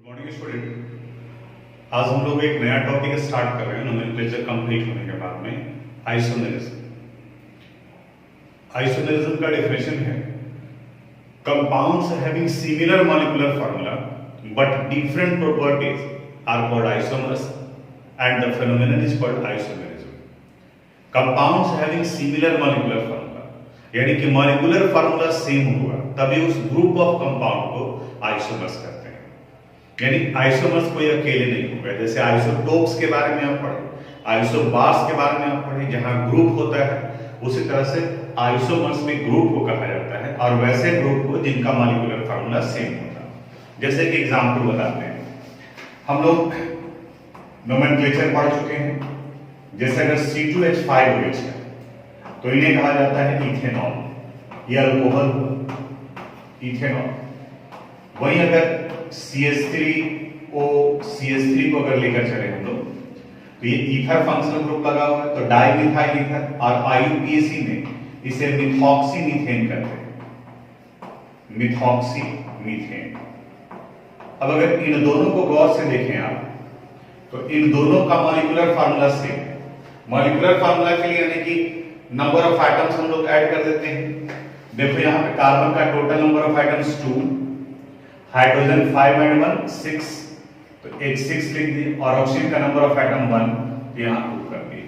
Morning student. आज हम लोग एक नया टॉपिक स्टार्ट कर रहे हैं नोमेनक्लेचर कंप्लीट होने के बाद में आइसोमेरिज्म। आइसोमेरिज्म का डेफिनेशन है compounds having similar molecular formula but different properties are called isomers and the phenomenon is called isomerism. Compounds having similar molecular formula यानी कि मॉलिक्यूलर फार्मूला सेम हुआ तभी उस ग्रुप ऑफ कंपाउंड को isomers कहते हैं। यानी आइसोमर्स कोई अकेले नहीं होगा। जैसे आइसोटोप्स के बारे में आप पढ़े, आइसोबार्स के बारे में आप पढ़े जहां ग्रुप होता है, उसी तरह से आइसोमर्स में ग्रुप को कहा जाता है और वैसे ग्रुप को जिनका मॉलिक्यूलर फार्मूला सेम होता है। जैसे कि एग्जांपल बताते हैं, हम लोग नोमेनक्लेचर पढ़ चुके हैं। जैसे अगर C2H5OH है तो इन्हें कहा जाता है इथेनॉल, ये अल्कोहल इथेनॉल। वहीं अगर CH3O को अगर लेकर चले हम लोग तो ये ईथर फंक्शनल ग्रुप लगा हुआ है तो डाइमिथाइल ईथर, और IUPAC में इसे मिथॉक्सी मीथेन कहते हैं, मिथॉक्सी मीथेन। अब अगर इन दोनों को गौर से देखें आप तो इन दोनों का मॉलिक्यूलर फार्मूला सेम है। मॉलिक्यूलर फार्मूला के लिए यानी कि नंबर ऑफ एटम्स हम लोग ऐड कर देते हैं। देखो यहाँ पे कार्बन का total number of atoms 2, hydrogen 5 and 1 6, तो एक 6 लिख दिए, और ऑक्सीजन का नंबर ऑफ एटम 1 तो यहाँ 2 कर दिए।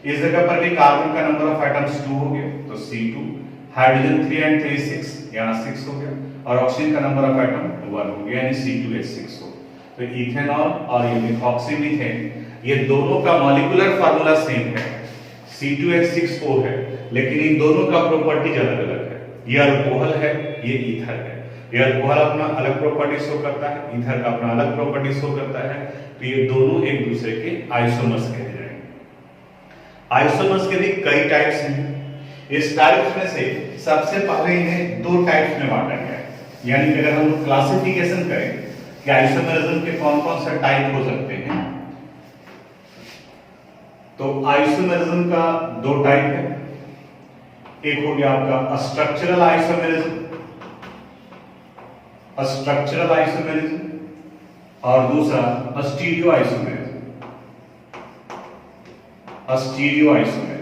इस जगह पर भी कार्बन का नंबर ऑफ एटम्स 2 हो गया तो C2, हाइड्रोजन 3 एंड 3 6, यहाँ 6 हो गया, और ऑक्सीजन का नंबर ऑफ एटम 1 हो गया यानी C2H6 हो। तो इथेनॉल और ये मिथॉक्सी मीथेन ये दोनों का मॉलिक्यूलर फार्मूला सेम है, C2H6O है, लेकिन इन दोनों का प्रॉपर्टीज अलग अलग है। ये अल्कोहल है, ये ईथर है। ये अल्कोहल अपना अलग प्रॉपर्टी शो करता है, ईथर का अपना अलग प्रॉपर्टी शो करता है, तो ये दोनों एक दूसरे के आइसोमर्स कहे जाएंगे। आइसोमर्स के भी कई टाइप्स हैं। इस टाइप्स में से सबसे पहले इन्हें दो टाइप्स में बांटा गया है। यानी कि अगर हम क्लासिफिकेशन करें कि आइसोमेरिज्म के कौन कौन से टाइप हो सकते हैं, तो आइसोमेरिज्म का दो टाइप है। एक हो गया आपका स्ट्रक्चरल आइसोमेरिज्म, स्ट्रक्चरल आइसोमेरिज्म, और दूसरा stereo isomerism, stereo isomerism.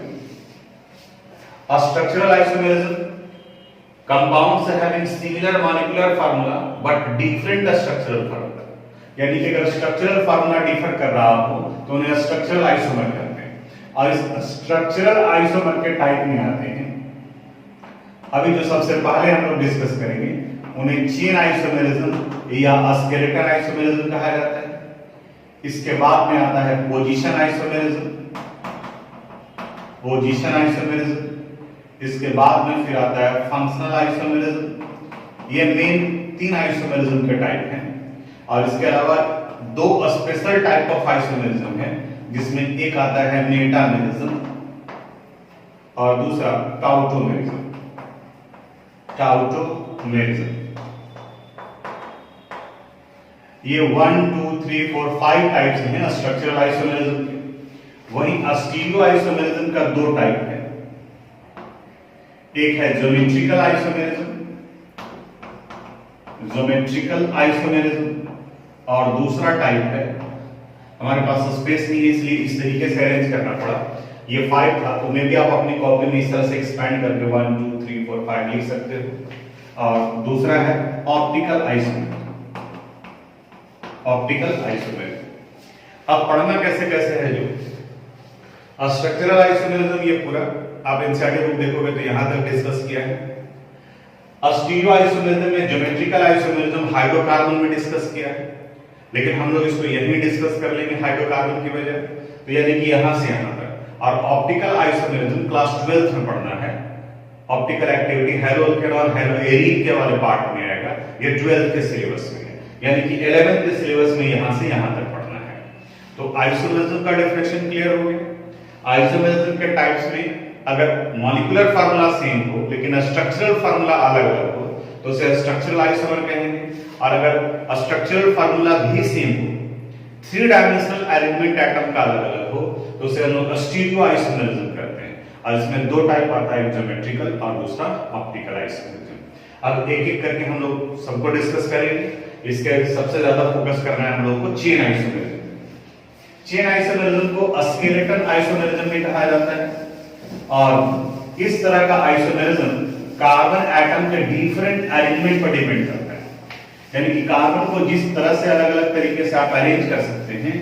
Structural isomerism compounds having similar molecular formula but different structural formula, यानी कि अगर स्ट्रक्चरल फार्मूला डिफर कर रहा हो तो उन्हें स्ट्रक्चरल आइसोमर कहते हैं। और इस स्ट्रक्चरल आइसोमर के टाइप में आते हैं अभी जो सबसे पहले हम लोग डिस्कस करेंगे, उन्हें चेन आइसोमेरिज्म या स्केलेटन आइसोमेरिज्म कहा जाता है। इसके बाद में आता है पोजीशन आइसोमेरिज्म, पोजीशन आइसोमेरिज्म। इसके बाद में फिर आता है फंक्शनल आइसोमेरिज्म। ये मेन 3 आइसोमेरिज्म के टाइप हैं। और इसके अलावा 2 स्पेशल टाइप ऑफ आइसोमेरिज्म है, जिसमें एक आता है मेटामेरिज्म और दूसरा टाउटोमेरिज्म, टाउटोमेरिज्म। ये 1 2 3 4 5 टाइप्स हैं स्ट्रक्चरल आइसोमेरिज्म के। वहीं स्टीरियो आइसोमेरिज्म का 2 टाइप है। एक है ज्योमेट्रिकल आइसोमेरिज्म, ज्योमेट्रिकल आइसोमेरिज्म, और दूसरा टाइप है, हमारे पास स्पेस नहीं है इसलिए इस तरीके से अरेंज करना पड़ा। ये 5 था तो मे भी आप अपनी कॉपी में इस तरह से एक्सपेंड करके 1 2 3 4 5 लिख सकते हो। और दूसरा है ऑप्टिकल आइसोमेरिज्म, ऑप्टिकल आइसोमेरिज्म। अब पढ़ना कैसे कैसे है जो स्ट्रक्चरल आइसोमेरिज्म, ये पूरा आप एनसीईआरटी बुक देखोगे तो यहां तक डिस्कस किया है। स्टीरियो आइसोमेरिज्म में ज्योमेट्रिकल आइसोमेरिज्म हाइड्रोकार्बन में डिस्कस किया है, लेकिन हम लोग इसको यहीं डिस्कस कर लेंगे हाइड्रोकार्बन की वजह, तो यानी कि यहां से यहां तक। और ऑप्टिकल आइसोमेरिज्म क्लास 12th में पढ़ना है। ऑप्टिकल एक्टिविटी हेलो अल्केन और हेलो एरीन के वाले पार्ट में आएगा, ये 12th के सिलेबस में है, यानी कि 11th के सिलेबस में यहां से यहां तक पढ़ना है। तो आइसोमेरिज्म का डेफिनेशन क्लियर हो गया। आइसोमेरिज्म के टाइप्स में अगर मॉलिक्यूलर फार्मूला सेम हो लेकिन स्ट्रक्चरल फार्मूला अलग अलग हो तो उसे स्ट्रक्चरल आइसोमर कहेंगे। और अगर स्ट्रक्चरल फार्मूला भी सेम हो, 3 डायमेंशनल एलिमेंट एटम का अलग अलग हो, तो उसे हम लोग स्टीरियो आइसोमेरिज्म करते हैं। और इसमें 2 टाइप आता है, ज्योमेट्रिकल और दूसरा ऑप्टिकल आइसोमेरिज्म। अब एक एक करके हम लोग सबको डिस्कस करेंगे। इसके सबसे ज्यादा फोकस करना है हम लोग को चेन आइसोमेरिज्म। चेन आइसोमेरिज्म को स्केलेटन आइसोमेरिज्म भी कहा जाता है, और इस तरह का आइसोमेरिज्म कार्बन एटम के डिफरेंट अरेंजमेंट पर डिपेंड करता है, यानी कि कार्बन को जिस तरह से अलग अलग तरीके से आप अरेंज कर सकते हैं,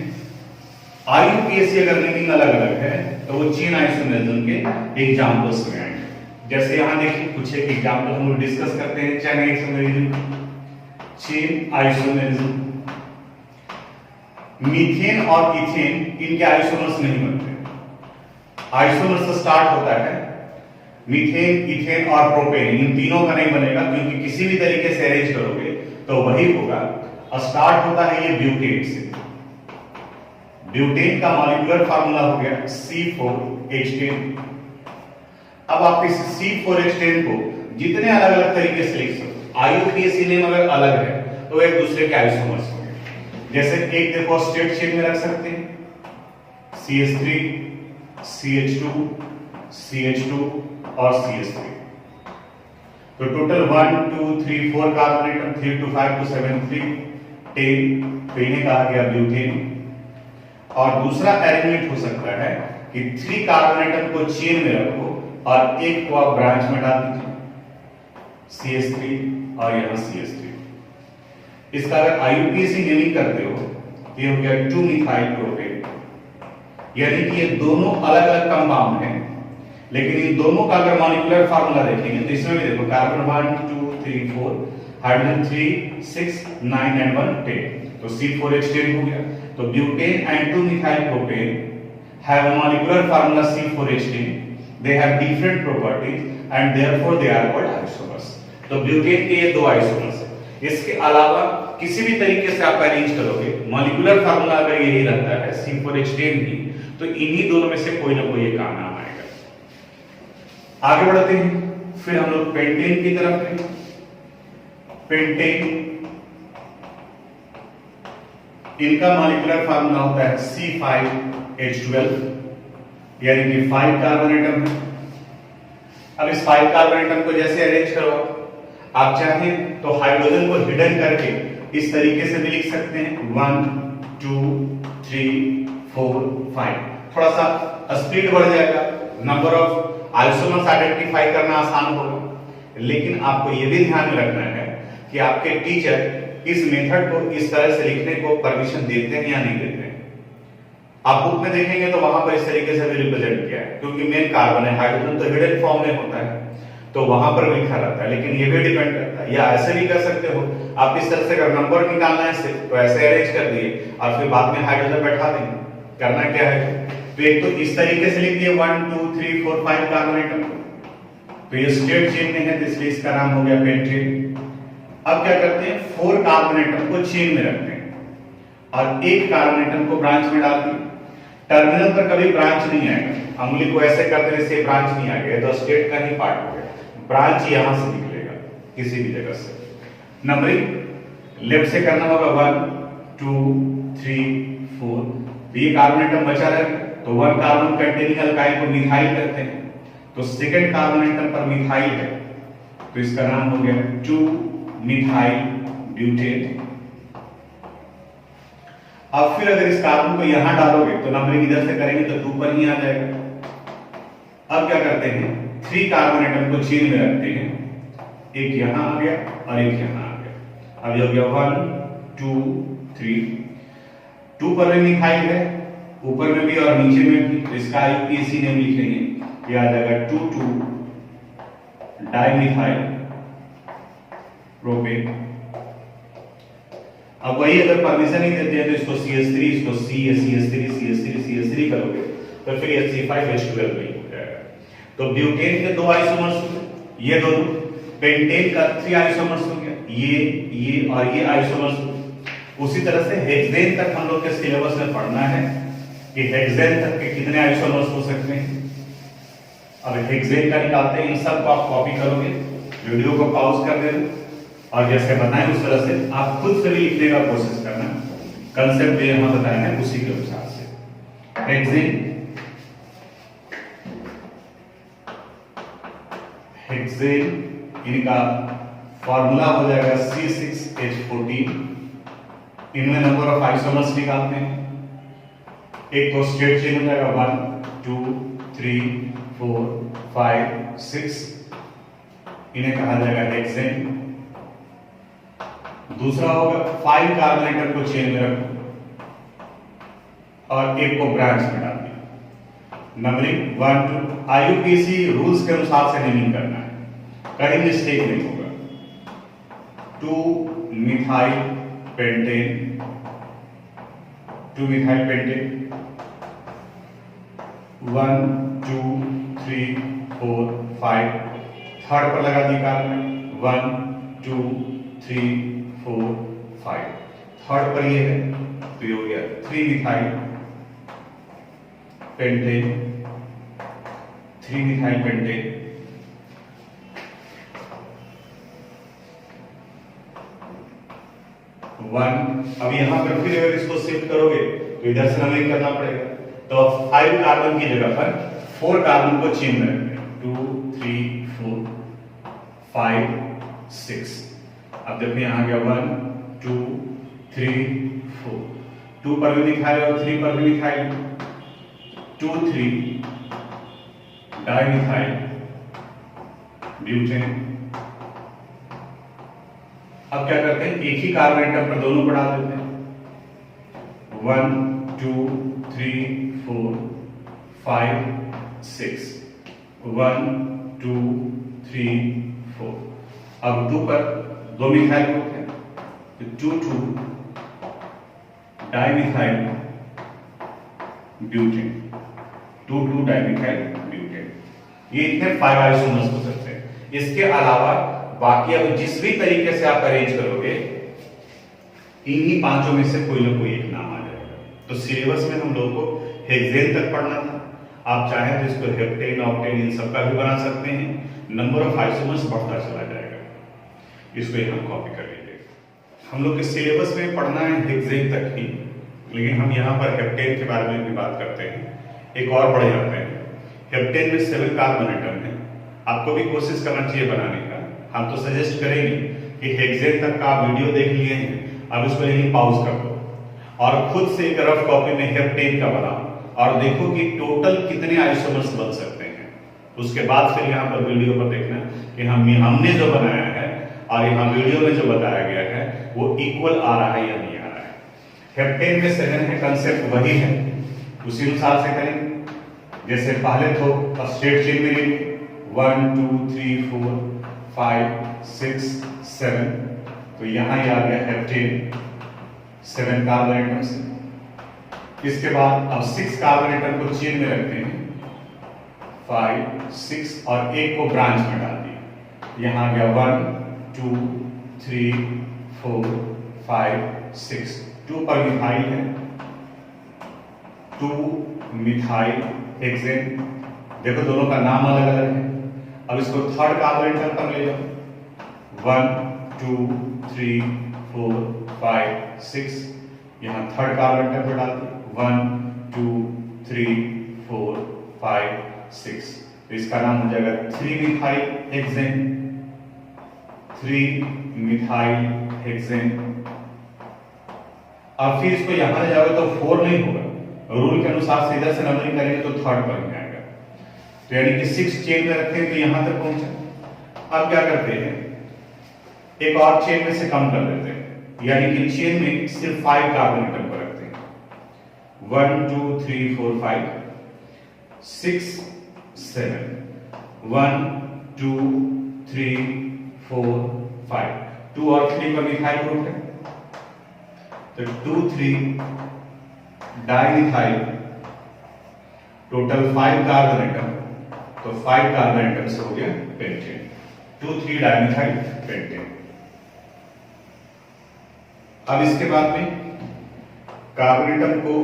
आईयूपीएसी अगर मीनिंग अलग अलग है तो वो चेन आइसोमेरिज्म के एग्जांपल्स में आएंगे। जैसे यहां देखिए कुछ एक एग्जांपल हम लोग डिस्कस करते हैं chain isomerism. Chain isomerism, methane और इथेन इनके आइसोमर्स नहीं बनते। आइसोमर्स से स्टार्ट होता है मीथेन, इथेन और प्रोपेन, इन तीनों का नहीं बनेगा क्योंकि किसी भी तरीके से अरेंज करोगे तो वही होगा। और स्टार्ट होता है ये ब्यूटेन से। ब्यूटेन का मॉलिक्यूलर फार्मूला हो गया C4H10। अब आप इस C4H10 को जितने अलग अलग तरीके से लिख सकते, आईयूपीएसी नेम अगर अलग है तो एक दूसरे के आइसोमर्स होंगे। जैसे एक देखो स्ट्रेट चेन में रख सकते हैं CH3, CH2, CH2 और CH3। तो total 1 2 3 4 carbon atom, 3 to 5 to 7 3 10, तो इन्हें कहा गया ब्यूटेन। और दूसरा अरेंजमेंट हो सकता है कि 3 कार्बन एटम को चेन में रखो और एक को आप ब्रांच में डाल दीजिए CH3 और यहां CH3। इसका अगर आईयूपीएसी नेमिंग करते हो तो ये हो गया 2 मिथाइल प्रोपेन, यानी कि ये दोनों अलग अलग कंपाउंड हैं, लेकिन इन दोनों का अगर मॉलिक्यूलर फार्मूला देखेंगे तो इसमें भी देखो कार्बन 1 2 3 4, हाइड्रोजन 3 6 9 एंड 1 10, तो C4H10 हो गया। तो butane and 2 methyl propane have a molecular formula C4H10, they have different properties and therefore they are called isomers। तो ब्यूटेन के ये दो आइसोमर्स हैं। इसके अलावा किसी भी तरीके से आप अरेंज करोगे, मॉलिक्यूलर फार्मूला अगर यही रहता है C4H10 ही, तो इन्हीं दोनों में से कोई ना कोई एक काम आएगा। आगे बढ़ते हैं, फिर हम लोग पेंटेन की तरफ हैं। पेंटेन, इनका मॉलिक्यूलर फार्मूला होता है C5H12, यानी कि 5 कार्बन एटम है। अब इस 5 कार्बन एटम को जैसे अरेंज करो, आप चाहें तो हाइड्रोजन को हिडन करके इस तरीके से भी लिख सकते हैं 1 2 3 4 5। थोड़ा सा स्पीड बढ़ जाएगा, नंबर ऑफ आइसोमर्स आइडेंटिफाई करना आसान होगा, लेकिन आपको यह भी ध्यान में रखना है कि आपके टीचर इस मेथड को इस तरह से लिखने को परमिशन देते हैं या नहीं देते हैं। आप बुक में देखेंगे तो वहां पर इस तरीके से भी रिप्रेजेंट किया है, क्योंकि मेन कार्बन है, हाइड्रोजन तो हिडन फॉर्म में होता है तो वहां पर लिखा रहता है, लेकिन ये भी डिपेंड करता है। या ऐसे भी कर सकते हो आप, इस तरह से अगर नंबर निकालना है इससे तो ऐसे अरेंज कर दिए और फिर बाद में हाइड्रोजन बैठा देंगे। करना क्या है, तो एक तो इस तरीके से लिख दिए 1 2 3 4 5 कार्बन एटम, तो ये स्ट्रेट चेन में है तो इसलिए इसका नाम हो गया पेंटेन। अब क्या करते हैं, 4 कार्बन एटम को चेन में रखते हैं और एक कार्बन एटम को ब्रांच में डालते हैं। टर्मिनल पर कभी ब्रांच नहीं आएगा, अंगुली को ऐसे कर देने से ब्रांच नहीं आ गया तो स्टेट का ही पार्ट हो गया। ब्रांच यहां से निकलेगा किसी भी जगह से। नंबरिंग लेफ्ट से करना होगा 1 2 3 4, ये कार्बन एटम बचा रहेगा तो 1 कार्बन कंटेनिंग अल्काइल को मिथाइल करते हैं, तो सेकंड कार्बन एटम पर मिथाइल है तो इसका नाम हो गया 2 मिथाइल ब्यूटेन। अब फिर अगर इस कार्बन को यहां डालोगे तो नंबरिंग इधर से करेंगे तो 2 पर ही आ जाएगा। अब क्या करते हैं, 3 कार्बन एटम को चेन में रखते हैं, एक यहां आ गया और एक यहां आ गया। अब ये हो गया 1 2 3, 2 पर भी मिथाइल है, ऊपर में भी और नीचे में भी, तो इसका आईयूपीएसी नेम लिख लेंगे, ये आ जाएगा 2 2 डाइमिथाइल प्रोपेन। अब वही अगर परमिशन ही देते हैं तो इसको CH3, इसको CH3 करोगे तो फिर ये C5H12 नहीं हो जाएगा। तो ब्यूटेन के 2 आइसोमर्स, ये दोनों, पेंटेन का 3 आइसोमर्स हो गया, ये और ये आइसोमर्स। उसी तरह से हेक्सेन तक हम लोग के सिलेबस में पढ़ना है कि हेक्सेन तक के कितने आइसोमर्स हो सकते हैं। अब हेक्सेन का निकालते हैं, इन सब को आप कॉपी करोगे, वीडियो को पॉज कर देना और जैसे बताएं उस तरह से आप खुद से भी लिखने का कोशिश करना। कंसेप्ट जो यहां बताया है उसी के अनुसार से। हेक्सेन इनका फॉर्मूला हो जाएगा C6H14। इनमें नंबर ऑफ आइसोमर्स निकालते हैं। एक तो स्टेट चेन हो जाएगा 1 2 3 4 5 6, इन्हें कहा जाएगा हेक्सेन। दूसरा होगा 5 कार्बन एटम को चेन में रखो और एक को ब्रांच में डाल दिया। नंबरिंग 1 2, IUPAC रूल्स के अनुसार से नेमिंग करना है, कहीं मिस्टेक नहीं होगा। 2 methyl pentane, 2 methyl pentane, 1 2 3 4 5, third पर लगा दी कार्बन, 1 2 3 4 5, थर्ड पर ये है तो ये हो गया 3 मिथाइल पेंटेन, 3 मिथाइल पेंटेन। अब यहां पर फिर अगर इसको शिफ्ट करोगे तो इधर से नंबरिंग करना पड़ेगा। तो 5 कार्बन की जगह पर 4 कार्बन को चेन में रखते हैं, 2 3 4 5 6। अब देखो यहां गया 1 2 3 4, 2 पर भी मिथाइल और 3 पर भी मिथाइल, 2 3 डाइमिथाइल ब्यूटेन। अब क्या करते हैं, एक ही कार्बन एटम पर दोनों को डाल देते हैं, 1 2 3 4 5 6, 1 2 3 4। अब 2 पर 2 मिथाइल ग्रुप है तो 2 2 डाइमिथाइल ब्यूटेन, 2 2 डाइमिथाइल ब्यूटेन। ये इतने 5 आइसोमर्स हो सकते हैं। इसके अलावा बाकी अब जिस भी तरीके से आप अरेंज करोगे, इन्हीं पांचों में से कोई ना कोई एक नाम आ जाएगा। तो सिलेबस में हम लोगों को हेक्सेन तक पढ़ना था। आप चाहें तो इसको हेप्टेन ऑक्टेन इन सब का भी बना सकते हैं। नंबर ऑफ आइसोमर्स बढ़ता चला जाएगा। इसको यहां कॉपी कर लीजिए। हम लोग के सिलेबस में पढ़ना है हेक्सेन तक ही, लेकिन हम यहाँ पर हेप्टेन के बारे में भी बात करते हैं। एक और बढ़ जाते हैं। हेप्टेन में 7 कार्बन एटम है। आपको भी कोशिश करना चाहिए बनाने का। हम तो सजेस्ट करेंगे कि हेक्सेन तक का आप वीडियो देख लिए हैं, अब इसको यहीं पॉज कर दो और खुद से एक रफ कॉपी में हेप्टेन का बनाओ और देखो कि टोटल कितने आइसोमर्स बन सकते हैं। उसके बाद फिर यहाँ पर वीडियो पर देखना कि हमने जो बनाया है और यहाँ वीडियो में जो बताया गया है वो इक्वल आ रहा है या नहीं आ रहा है। हेप्टेन में 7 है, कंसेप्ट वही है, उसी अनुसार से करेंगे। जैसे पहले तो स्टेट चेन में 1 2 3 4 5 6 7, तो यहां ही आ गया हेप्टेन 7 कार्बन एटम से। इसके बाद अब 6 कार्बन एटम को चेन में रखते हैं, 5 6 और एक को ब्रांच में डाल दिया। यहां गया 1 2 3 4 5 6, 2 पर मिथाइल है, 2 मिथाइल हेक्सेन। देखो दोनों का नाम अलग अलग है। अब इसको थर्ड कार्बन एटम पर ले जाओ, 1 2 3 4 5 6, यहां थर्ड कार्बन एटम पर डाल दिया, 1 2 3 4 5 6। तो इसका नाम हो जाएगा 3 मिथाइल हेक्सेन, 3 मिथाइल हेक्सेन। अब फिर इसको यहां ले जाओगे तो 4 नहीं होगा, रूल के अनुसार सीधा से नंबरिंग करेंगे तो थर्ड पर ही आएगा। तो यानी कि 6 चेन में रखें तो यहां तक पहुंचा। अब क्या करते हैं, एक और चेन में से कम कर देते हैं, यानी कि चेन में सिर्फ 5 कार्बन एटम पर रखते हैं, 1 2 3 4 5 6 7, 1 2 3 4 5, 2 और 3 पर मिथाइल ग्रुप है तो 2 3 डाइमिथाइल, टोटल 5 कार्बन एटम, तो 5 कार्बन एटम से हो गया पेंटेन, 2 3 डाइमिथाइल पेंटेन। अब इसके बाद में कार्बन एटम को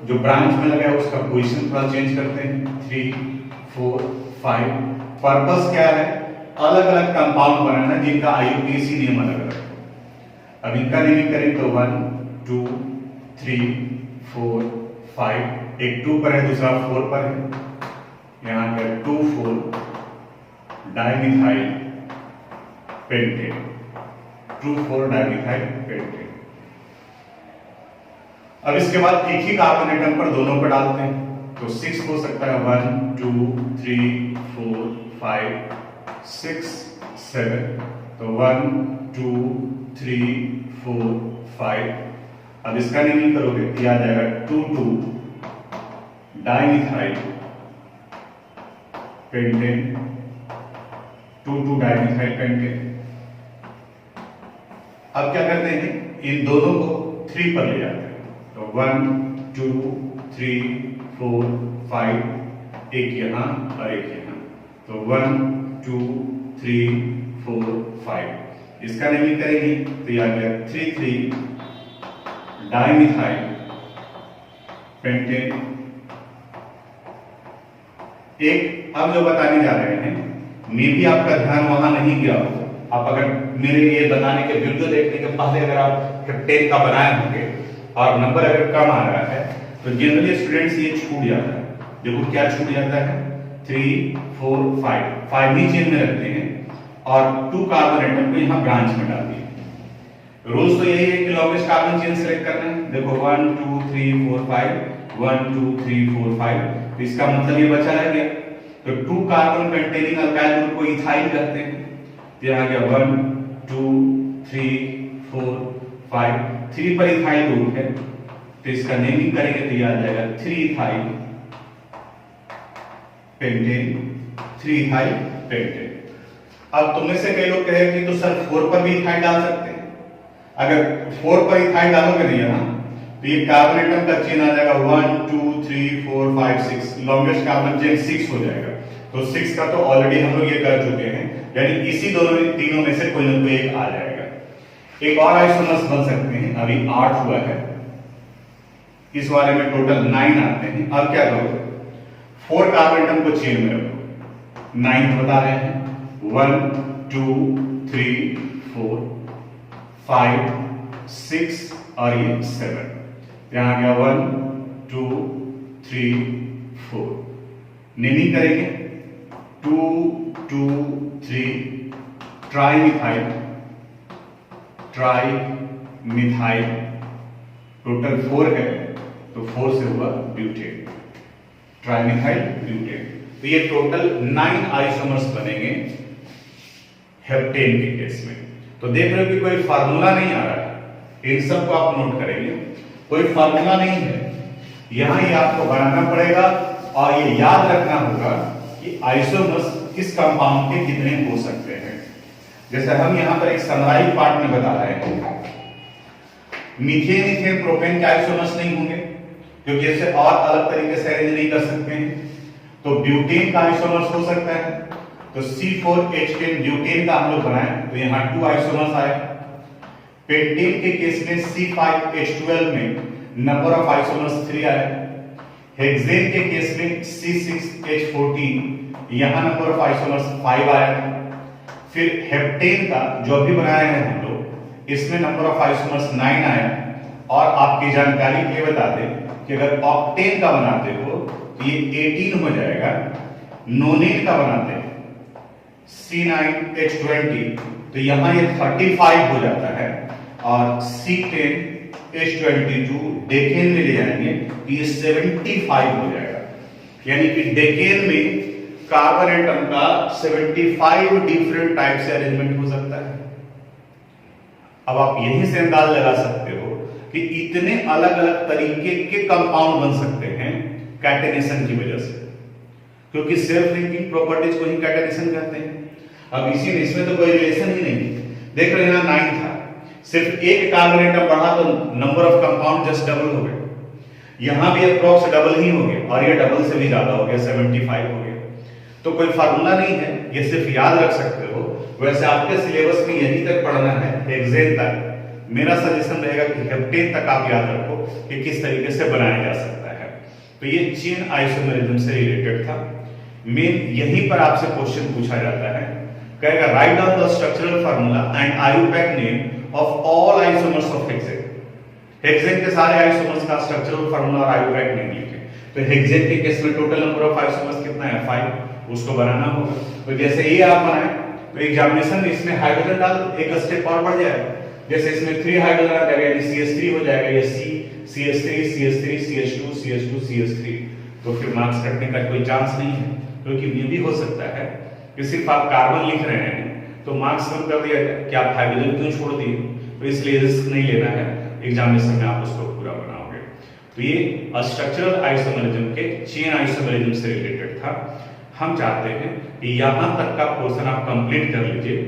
जो ब्रांच में लगा है उसका पोजीशन थोड़ा चेंज करते हैं, 3 4 5। पर्पस क्या है, अलग अलग कंपाउंड बनाना जिनका IUPAC नियम अलग अलग है। अब इनका नेमिंग करें तो 1 2 3 4 5, एक 2 पर है दूसरा 4 पर है, यहां पर 2 4 डाइमिथाइल पेंटेन। 2,4 dimethyl pentane. अब इसके बाद एक ही कार्बन एटम पर दोनों को डालते हैं, तो 6 हो सकता है, 1 2 3 4 5 6 7, तो 1 2 3 4 5। अब इसका नेमिंग करोगे तो आ जाएगा 2,2 डाइमिथाइल पेंटेन, 2,2 डाइमिथाइल पेंटेन। अब क्या करते हैं, इन दोनों को 3 पर ले जाते हैं, तो 1 2 3 4 5, एक यहाँ और एक यहाँ, तो 1 2 3 4 5। इसका नेमिंग करेंगे तो यह आ गया 3,3 डाइमिथाइल पेंटेन। एक अब जो बताने जा रहे हैं, मे भी आपका ध्यान वहां नहीं गया हो, आप अगर मेरे ये बताने के वीडियो देखने के पहले अगर आप हेप्टेन का बनाए होंगे और नंबर अगर कम आ रहा है, तो जनरली स्टूडेंट्स ये छूट जाता है। देखो क्या छूट जाता है, 3 4 5 ही चेन में रखते हैं और 2 कार्बन एटम को यहाँ ब्रांच में डाल दिए। रूल्स तो यही है कि लॉन्गेस्ट कार्बन चेन सेलेक्ट करना है। देखो 1 2 3 4 5 1 2 3 4 5, तो इसका मतलब ये बचा रह गया, तो 2 कार्बन कंटेनिंग अल्काइल ग्रुप को इथाइल कहते हैं। तो यहाँ गया 1 2 3 4 5, 3 पर इथाइल ग्रुप है, तो इसका नेमिंग करेंगे तो यह आ जाएगा 3 इथाइल पेंटेन, 3 इथाइल पेंटेन। अब तुम में से कई लोग कहेंगे कि तो सर 4 पर भी इथाइल डाल सकते हैं। अगर 4 पर इथाइल डालोगे नहीं यहाँ, तो ये कार्बन एटम का चेन आ जाएगा 1 2 3 4 5 6, लॉन्गेस्ट कार्बन चेन 6 हो जाएगा। तो 6 का तो ऑलरेडी हम लोग ये कर चुके हैं, यानी इसी तीनों में से कोई ना कोई एक आ जाएगा। एक और आइसोमर्स बन सकते हैं, अभी 8 हुआ है, इस वाले में टोटल 9 आते हैं। अब क्या करो, 4 कार्बन एटम को चेन में रखो, 9 बता रहे हैं, 1 2 3 4 5 6 और ये 7, यहां गया 1 2 3 4। नेमिंग करेंगे 2 2 3 ट्राइमिथाइल, टोटल 4 है, तो 4 से हुआ ब्यूटेन, ट्राइमिथाइल ब्यूटेन। तो ये टोटल 9 आइसोमर्स बनेंगे हेप्टेन के केस में। तो देख रहे हो कि कोई फार्मूला नहीं आ रहा है, इन सब को आप नोट करेंगे, कोई फार्मूला नहीं है, यहां ही आपको बनाना पड़ेगा और ये याद रखना होगा कि आइसोमर्स किस कंपाउंड के कितने हो सकते हैं। जैसे हम यहां पर एक समराइज पार्ट में बता रहे हैं, मीथेन इथेन प्रोपेन के आइसोमर्स नहीं होंगे, क्योंकि इससे और अलग तरीके से अरेंज नहीं कर सकते हैं। तो ब्यूटेन का आइसोमर्स हो सकता है, तो C4H10 ब्यूटेन का हम लोग बनाए, तो यहां 2 आइसोमर्स आए। पेंटेन के केस में C5H12 में नंबर ऑफ आइसोमर्स 3 आए। हेक्सेन के केस में C6H14, यहां नंबर ऑफ आइसोमर्स 5 आया। फिर हेप्टेन का जो भी बनाया है हम लोग, इसमें नंबर ऑफ आइसोमर्स 9 आया। और आपकी जानकारी के लिए बता दें कि अगर ऑक्टेन का बनाते हो तो ये 18 हो जाएगा। नोनेन का बनाते हैं C9H20, तो यहां ये 35 हो जाता है। और C10H22 डेकेन में ले जाएंगे तो ये 75 हो जाएगा। यानी कि डेकेन में कार्बन एटम का 75 डिफरेंट टाइप से अरेंजमेंट हो सकता है। अब आप यहीं से अंदाज लगा सकते हो कि इतने अलग अलग तरीके के कंपाउंड बन सकते हैं कैटेनेशन की वजह से, क्योंकि सेल्फ लिंकिंग प्रॉपर्टीज को ही कैटेनेशन कहते हैं। अब इसमें तो कोई रिलेशन ही नहीं। देख रहे हैं ना, 9 था, सिर्फ एक कार्बन एटम बढ़ा तो number of compound just double हो गए। यहां भी अप्रॉक्स डबल ही हो गया और ये डबल से भी ज्यादा हो गया, 75 हो गया। तो कोई फार्मूला नहीं है, ये सिर्फ याद रख सकते हो। वैसे आपके सिलेबस में यहीं तक पढ़ना है, हेक्सेन तक। मेरा सजेशन रहेगा कि हेप्टेन तक आप याद रखो कि किस तरीके से बनाया जा सकता है। तो ये चेन आइसोमेरिज्म से रिलेटेड था। मेन यहीं पर आपसे क्वेश्चन पूछा जाता है, कहेगा write down the structural formula and IUPAC name of all isomers of hexane. Hexane के सारे आइसोमर्स का स्ट्रक्चरल फार्मूला और आईयूपैक नेम लिखें। तो हेक्सेन के केस में टोटल नंबर ऑफ आइसोमर्स कितना है, 5, उसको बनाना होगा। तो जैसे ये आप बनाए तो एग्जामिनेशन में इसमें हाइड्रोजन डाल, एक स्टेप और बढ़ जाएगा। जैसे इसमें 3 हाइड्रोजन आ जाएगा यानी CH3 हो जाएगा, या CH3 CH3 CH2 CH2 CH3, तो फिर मार्क्स कटने का कोई चांस नहीं है, क्योंकि ये भी हो सकता है कि सिर्फ आप कार्बन लिख रहे हैं तो मार्क्स कम कर दिया जाए कि आप हाइड्रोजन क्यों छोड़ दिए, तो इसलिए रिस्क नहीं लेना है, एग्जामिनेशन में आप उसको पूरा बनाओगे। तो ये स्ट्रक्चरल आइसोमेरिज्म के चेन आइसोमेरिज्म से रिलेटेड था। हम चाहते हैं कि यहां तक का पोर्शन आप कंप्लीट कर लीजिए,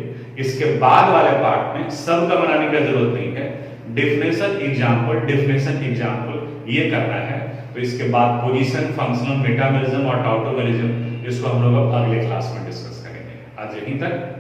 इसके बाद वाले पार्ट में सब का बनाने की जरूरत नहीं है, डेफिनेशन एग्जांपल ये करना है। तो इसके बाद पोजीशन, फंक्शनल, मेटामेरिज्म और टॉटोमेरिज्म, इसको हम लोग अब अगले क्लास में डिस्कस करेंगे। आज यहीं तक।